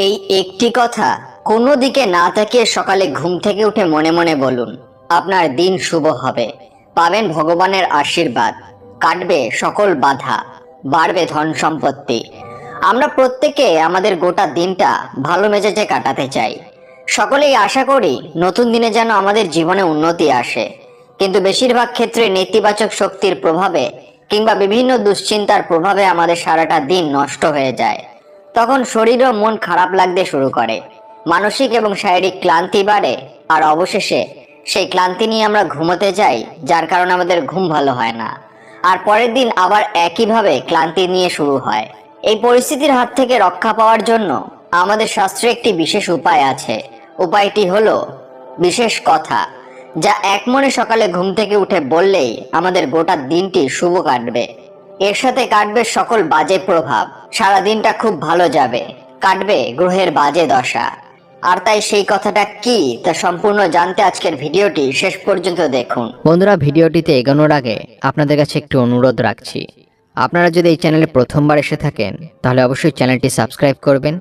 এই একটি কথা কোনো দিকে না তাকিয়ে সকালে ঘুম থেকে উঠে মনে মনে বলুন, আপনার দিন শুভ হবে। পাবেন ভগবানের আশীর্বাদ, কাটবে সকল বাধা, বাড়বে ধন সম্পত্তি। আমরা প্রত্যেকে আমাদের গোটা দিনটা ভালো মেজাজে কাটাতে চাই। সকলেই আশা করি নতুন দিনে যেন আমাদের জীবনে উন্নতি আসে, কিন্তু বেশিরভাগ ক্ষেত্রে নেতিবাচক শক্তির প্রভাবে কিংবা বিভিন্ন দুশ্চিন্তার প্রভাবে আমাদের সারাটা দিন নষ্ট হয়ে যায়। তখন শরীর ও মন খারাপ লাগতে শুরু করে, মানসিক এবং শারীরিক ক্লান্তি বাড়ে, আর অবশেষে সেই ক্লান্তি নিয়ে আমরা ঘুমোতে যাই, যার কারণে আমাদের ঘুম ভালো হয় না। আর পরের দিন আবার একইভাবে ক্লান্তি নিয়ে শুরু হয়। এই পরিস্থিতির হাত থেকে রক্ষা পাওয়ার জন্য আমাদের শাস্ত্রে একটি বিশেষ উপায় আছে। উপায়টি হলো বিশেষ কথা, যা এক মনে সকালে ঘুম থেকে উঠে বললেই আমাদের গোটা দিনটি শুভ কাটবে। এর সাথে কাটবে সকল বাজে প্রভাব, সারা দিনটা খুব ভালো যাবে, কাটবে গ্রহের বাজে দশা। আর তাই সেই কথাটা কি তা সম্পূর্ণ জানতে আজকের ভিডিওটি শেষ পর্যন্ত দেখুন। বন্ধুরা, ভিডিওটিতে এগোনোর আগে আপনাদের কাছে একটু অনুরোধ রাখছি। আপনারা যদি এই চ্যানেলে প্রথমবার এসে থাকেন তাহলে অবশ্যই চ্যানেলটি সাবস্ক্রাইব করবেন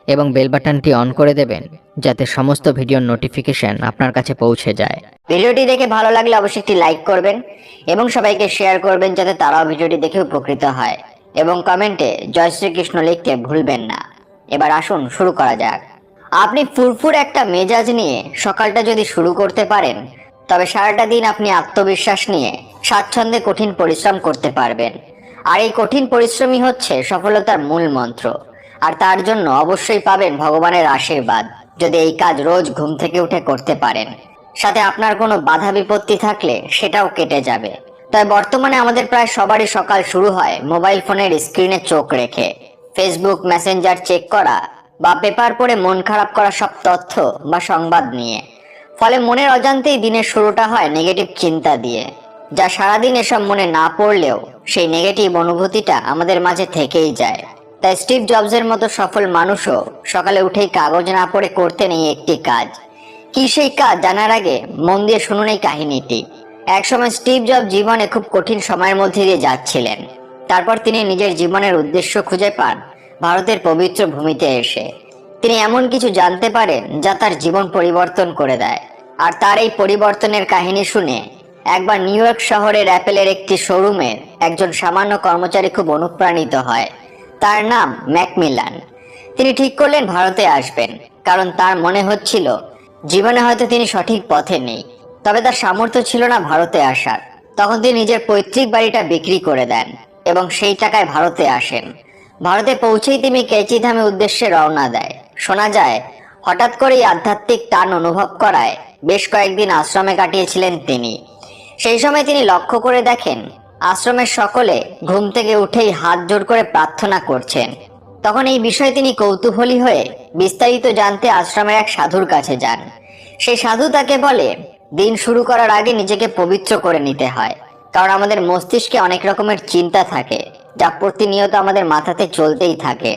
এবং বেল বাটনটি অন করে দেবেন, যাতে সমস্ত ভিডিওর নোটিফিকেশন আপনার কাছে পৌঁছে যায়। ভিডিওটি দেখে ভালো লাগলে অবশ্যই একটি লাইক করবেন এবং সবাইকে শেয়ার করবেন, যাতে তারাও ভিডিওটি দেখে উপকৃত হয়, এবং কমেন্টে জয় শ্রীকৃষ্ণ লিখতে ভুলবেন না। এবার আসুন শুরু করা যাক। আপনি ফুরফুর একটা মেজাজ নিয়ে সকালটা যদি শুরু করতে পারেন, তবে সারাটা দিন আপনি আত্মবিশ্বাস নিয়ে স্বাচ্ছন্দ্যে কঠিন পরিশ্রম করতে পারবেন। আর এই কঠিন পরিশ্রমই হচ্ছে সফলতার মূল মন্ত্র। আর তার জন্য অবশ্যই পাবেন ভগবানের আশীর্বাদ, যদি এই কাজ রোজ ঘুম থেকে উঠে করতে পারেন। সাথে আপনার কোনো বাধা বিপত্তি থাকলে সেটাও কেটে যাবে। তাই বর্তমানে আমাদের প্রায় সবারই সকাল শুরু হয় মোবাইল ফোনের স্ক্রিনে চোখ রেখে, ফেসবুক মেসেঞ্জার চেক করা বা পেপার পড়ে মন খারাপ করা সব তথ্য বা সংবাদ নিয়ে। ফলে মনের অজান্তেই দিনের শুরুটা হয় নেগেটিভ চিন্তা দিয়ে, যা সারাদিন এসব মনে না পড়লেও সেই নেগেটিভ অনুভূতিটা আমাদের মাঝে থেকেই যায়। তাই স্টিভ জবসের মতো সফল মানুষও সকালে উঠেই কাগজ না পড়ে করতেন এই একটি কাজ। কি সেই কাজ জানার আগে মন দিয়ে শুনুন এই কাহিনীটি। একসময় স্টিভ জব জীবনে খুব কঠিন সময়ের মধ্যে দিয়ে যাচ্ছিলেন। তারপর তিনি নিজের জীবনের উদ্দেশ্য খুঁজে পান ভারতের পবিত্র ভূমিতে এসে। তিনি এমন কিছু জানতে পারেন যা তার জীবন পরিবর্তন করে দেয়। আর তার এই পরিবর্তনের কাহিনী শুনে একবার নিউ ইয়র্ক শহরের অ্যাপেলের একটি শোরুমের একজন সামান্য কর্মচারী খুব অনুপ্রাণিত হয়। তার নাম ম্যাকমিলান। তিনি ঠিক করলেন ভারতে আসবেন, কারণ তার মনে হচ্ছিল জীবনে হয়তো তিনি সঠিক পথে নেই। তবে তার সামর্থ্য ছিল না ভারতে আসার। তখন তিনি নিজের পৈতৃক বাড়িটা বিক্রি করে দেন এবং সেই টাকায় ভারতে আসেন। ভারতে পৌঁছেই তিনি কেচিধামে উদ্দেশ্যে রওনা দেয়। শোনা যায় হঠাৎ করেই আধ্যাত্মিক টান অনুভব করায় বেশ কয়েকদিন আশ্রমে কাটিয়েছিলেন তিনি। সেই সময় তিনি লক্ষ্য করে দেখেন আশ্রমের সকলে ঘুম থেকে উঠেই হাত জোড় করে প্রার্থনা করছেন। তখন এই বিষয়ে তিনি কৌতূহলী হয়ে বিস্তারিত জানতে আশ্রমের এক সাধুর কাছে যান। সেই সাধু তাকে বলে, দিন শুরু করার আগে নিজেকে পবিত্র করে নিতে হয়, কারণ আমাদের মস্তিষ্কে অনেক রকমের চিন্তা থাকে, যা প্রতিনিয়ত আমাদের মাথাতে চলতেই থাকে।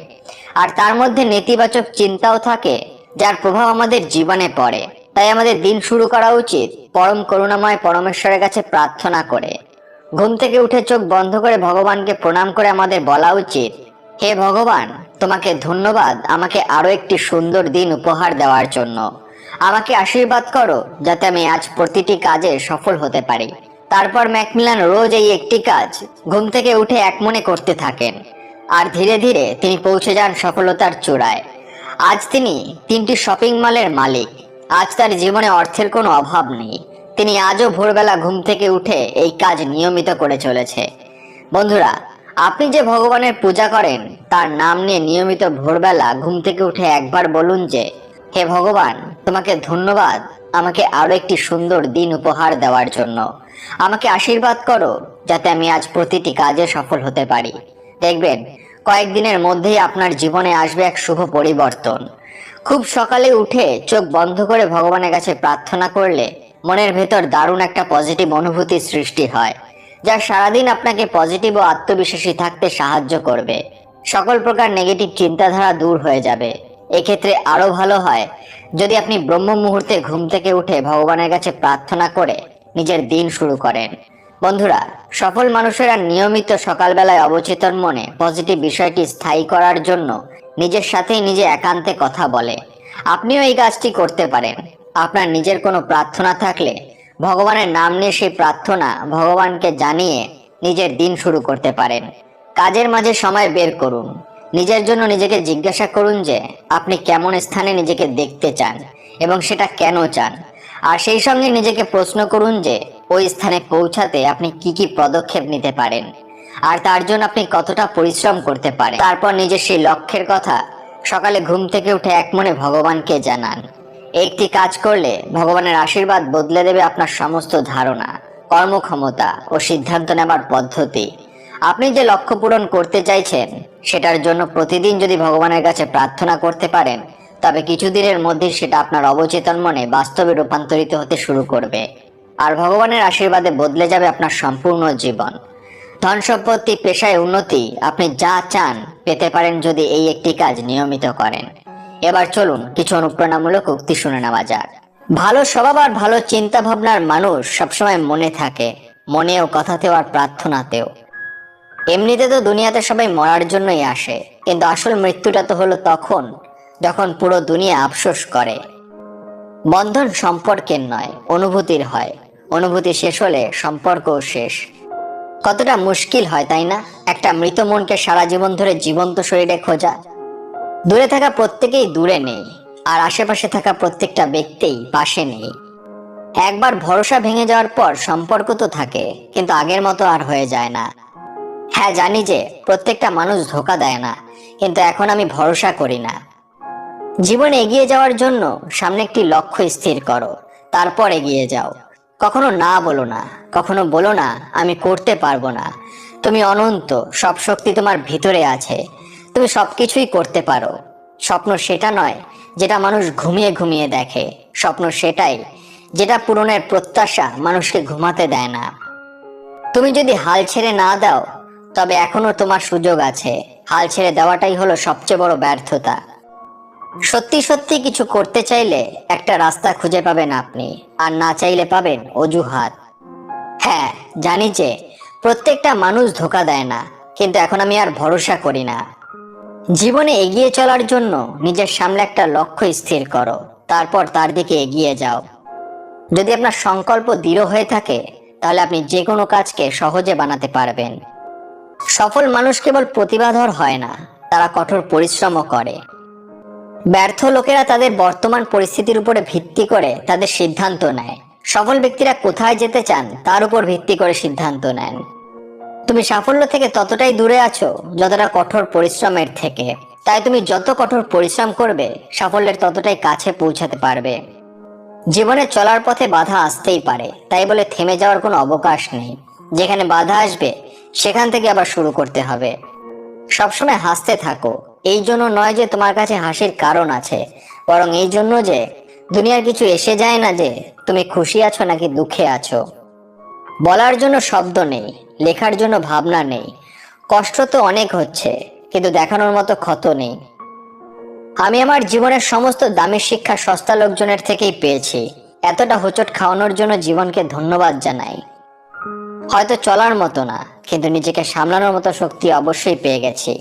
আর তার মধ্যে নেতিবাচক চিন্তাও থাকে, যার প্রভাব আমাদের জীবনে পড়ে। তাই আমাদের দিন শুরু করা উচিত পরম করুণাময় পরমেশ্বরের কাছে প্রার্থনা করে। ঘুম থেকে উঠে চোখ বন্ধ করে ভগবানকে প্রণাম করে আমাদের বলা উচিত, হে ভগবান, তোমাকে ধন্যবাদ আমাকে আরো একটি সুন্দর দিন উপহার দেওয়ার জন্য। আমাকে আশীর্বাদ করো যাতে আমি আজ প্রতিটি কাজে সফল হতে পারি। তারপর ম্যাকমিলান রোজ এই একটি কাজ ঘুম থেকে উঠে একমনে করতে থাকেন। আর ধীরে ধীরে তিনি পৌঁছে যান সফলতার চূড়ায়। আজ তিনি 3টি শপিং মলের মালিক। আজ তার জীবনে অর্থের কোনো অভাব নেই। তিনি আজও ভোরবেলা ঘুম থেকে উঠে এই কাজ নিয়মিত করে চলেছে। বন্ধুরা, আপনি যে ভগবানের পূজা করেন তার নাম নিয়ে নিয়মিত ভোরবেলা ঘুম থেকে উঠে একবার বলুন যে, হে ভগবান, তোমাকে ধন্যবাদ আমাকে আরো একটি সুন্দর দিন উপহার দেওয়ার জন্য। আমাকে আশীর্বাদ করো যাতে আমি আজ প্রতিটি কাজে সফল হতে পারি। দেখবেন কয়েকদিনের মধ্যেই আপনার জীবনে আসবে এক শুভ পরিবর্তন। খুব সকালে উঠে চোখ বন্ধ করে ভগবানের কাছে প্রার্থনা করলে মনের ভেতর দারুণ একটা পজিটিভ অনুভূতি সৃষ্টি হয়, যা সারাদিন আপনাকে পজিটিভ ও আত্মবিশ্বাসী থাকতে সাহায্য করবে। সকল প্রকার নেগেটিভ চিন্তাধারা দূর হয়ে যাবে। এক্ষেত্রে আরো ভালো হয় যদি আপনি ব্রহ্ম মুহূর্তে ঘুম থেকে উঠে ভগবানের কাছে প্রার্থনা করে নিজের দিন শুরু করেন। বন্ধুরা, সফল মানুষেরা নিয়মিত সকালবেলায় অবচেতন মনে পজিটিভ বিষয়টি স্থায়ী করার জন্য নিজের সাথেই নিজে একান্তে কথা বলে। আপনিও এই কাজটি করতে পারেন। আপনার নিজের কোনো প্রার্থনা থাকলে ভগবানের নাম নিয়ে সেই প্রার্থনা ভগবানকে জানিয়ে নিজের দিন শুরু করতে পারেন। কাজের মাঝে সময় বের করুন। নিজের জন্য নিজেকে জিজ্ঞাসা করুন যে আপনি কেমন স্থানে নিজেকে দেখতে চান এবং সেটা কেন চান। আর সেই সঙ্গে নিজেকে প্রশ্ন করুন যে ওই স্থানে পৌঁছাতে আপনি কি কি পদক্ষেপ নিতে পারেন আর তার জন্য আপনি কতটা পরিশ্রম করতে পারেন। তারপর নিজের সেই লক্ষ্যের কথা সকালে ঘুম থেকে উঠে একমনে ভগবানকে জানান। একটি কাজ করলে ভগবানের আশীর্বাদ বদলে দেবে আপনার সমস্ত ধারণা, কর্মক্ষমতা ও সিদ্ধান্ত নেবার পদ্ধতি। আপনি যে লক্ষ্য পূরণ করতে চাইছেন সেটার জন্য প্রতিদিন যদি ভগবানের কাছে প্রার্থনা করতে পারেন, তবে কিছুদিনের মধ্যেই সেটা আপনার অবচেতন মনে বাস্তবে রূপান্তরিত হতে শুরু করবে আর ভগবানের আশীর্বাদে বদলে যাবে আপনার সম্পূর্ণ জীবন। ধন সম্পত্তি, পেশায় উন্নতি, আপনি যা চান পেতে পারেন যদি এই একটি কাজ নিয়মিত করেন। এবার চলুন কিছু অনুপ্রেরণামূলক উক্তি শুনে নেওয়া যাক। ভালো স্বভাব আর ভালো চিন্তা ভাবনার মানুষ সবসময় মনে থাকে, মনেও, কথাতেও আর প্রার্থনাতেও। এমনিতে তো দুনিয়াতে সবাই মরার জন্যই আসে, কিন্তু আসল মৃত্যুটা তো হলো তখন যখন পুরো দুনিয়া আফসোস করে। বন্ধন সম্পর্কের নয়, অনুভূতির হয়। অনুভূতি শেষ হলে সম্পর্কও শেষ। কতটা মুশকিল হয় তাই না, একটা মৃত মনকে সারা জীবন ধরে জীবন্ত শরীরে খোঁজা। দূরে থাকা প্রত্যেকেই দূরে নেই, আর আশেপাশে থাকা প্রত্যেকটা ব্যক্তিই পাশে নেই। একবার ভরসা ভেঙে যাওয়ার পর সম্পর্ক তো থাকে, কিন্তু আগের মতো আর হয়ে যায় না। হ্যাঁ, জানি যে প্রত্যেকটা মানুষ ধোঁকা দেয় না, কিন্তু এখন আমি ভরসা করি না। জীবনে এগিয়ে যাওয়ার জন্য সামনে একটি লক্ষ্য স্থির করো, তারপর এগিয়ে যাও। কখনো না বলো না, কখনো বলো না আমি করতে পারবো না। তুমি অনন্ত, সব শক্তি তোমার ভিতরে আছে, তুমি সবকিছুই করতে পারো। স্বপ্ন সেটা নয় যেটা মানুষ ঘুমিয়ে ঘুমিয়ে দেখে, স্বপ্ন সেটাই যেটা পূরণের প্রত্যাশা মানুষকে ঘুমাতে দেয় না। তুমি যদি হাল ছেড়ে না দাও তবে এখনো তোমার সুযোগ আছে। হাল ছেড়ে দেওয়াটাই হলো সবচেয়ে বড় ব্যর্থতা। সত্যি সত্যি কিছু করতে চাইলে একটা রাস্তা খুঁজে পাবেন আপনি, আর না চাইলে পাবেন অজুহাত। হ্যাঁ, জানি যে প্রত্যেকটা মানুষ ধোঁকা দেয় না, কিন্তু এখন আমি আর ভরসা করি না। জীবনে এগিয়ে চলার জন্য নিজের সামনে একটা লক্ষ্য স্থির করো, তারপর তার দিকে এগিয়ে যাও। যদি আপনার সংকল্প দৃঢ় হয়ে থাকে তাহলে আপনি যে কোনো কাজকে সহজে বানাতে পারবেন। সফল মানুষ কেবল প্রতিভাধর হয় না, তারা কঠোর পরিশ্রমও করে। ব্যর্থ লোকেরা তাদের বর্তমান পরিস্থিতির উপরে ভিত্তি করে তাদের সিদ্ধান্ত নেয়। সফল ব্যক্তিরা কোথায় যেতে চান তার উপর ভিত্তি করে সিদ্ধান্ত নেন। তুমি সাফল্য থেকে ততটাই দূরে আছো যতটা কঠোর পরিশ্রমের থেকে। তাই তুমি যত কঠোর পরিশ্রম করবে সাফল্যের ততটাই কাছে পৌঁছাতে পারবে। জীবনে চলার পথে বাধা আসতেই পারে, তাই বলে থেমে যাওয়ার কোনো অবকাশ নেই। যেখানে বাধা আসবে সেখান থেকে আবার শুরু করতে হবে। সবসময় হাসতে থাকো, এই জন্য নয় যে তোমার কাছে হাসির কারণ আছে, বরং এই জন্য যে দুনিয়ার কিছু এসে যায় না যে তুমি খুশি আছো নাকি দুঃখে আছো। বলার জন্য শব্দ নেই, লেখার জন্য ভাবনা নেই। কষ্ট তো অনেক হচ্ছে, কিন্তু দেখানোর মতো ক্ষত নেই। আমি আমার জীবনের সমস্ত দামি শিক্ষা সস্তা লোকজনের থেকেই পেয়েছি। এতটা হোঁচট খাওয়ানোর জন্য জীবনকে ধন্যবাদ জানাই। হয়তো চলার মতো না, কিন্তু নিজেকে সামলানোর মতো শক্তি অবশ্যই পেয়ে গেছি।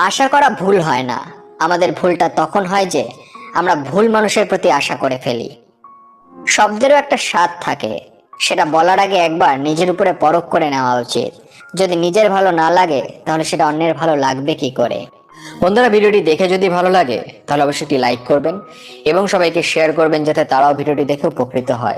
আশা করা ভুল হয় না, আমাদের ভুলটা তখন হয় যে আমরা ভুল মানুষের প্রতি আশা করে ফেলি। শব্দেরও একটা স্বাদ থাকে, সেটা বলার আগে একবার নিজের উপরে পরখ করে নেওয়া উচিত। যদি নিজের ভালো না লাগে তাহলে সেটা অন্যের ভালো লাগবে কি করে। বন্ধুরা, ভিডিওটি দেখে যদি ভালো লাগে তাহলে অবশ্যই একটি লাইক করবেন এবং সবাইকে শেয়ার করবেন যাতে তারাও ভিডিওটি দেখে উপকৃত হয়।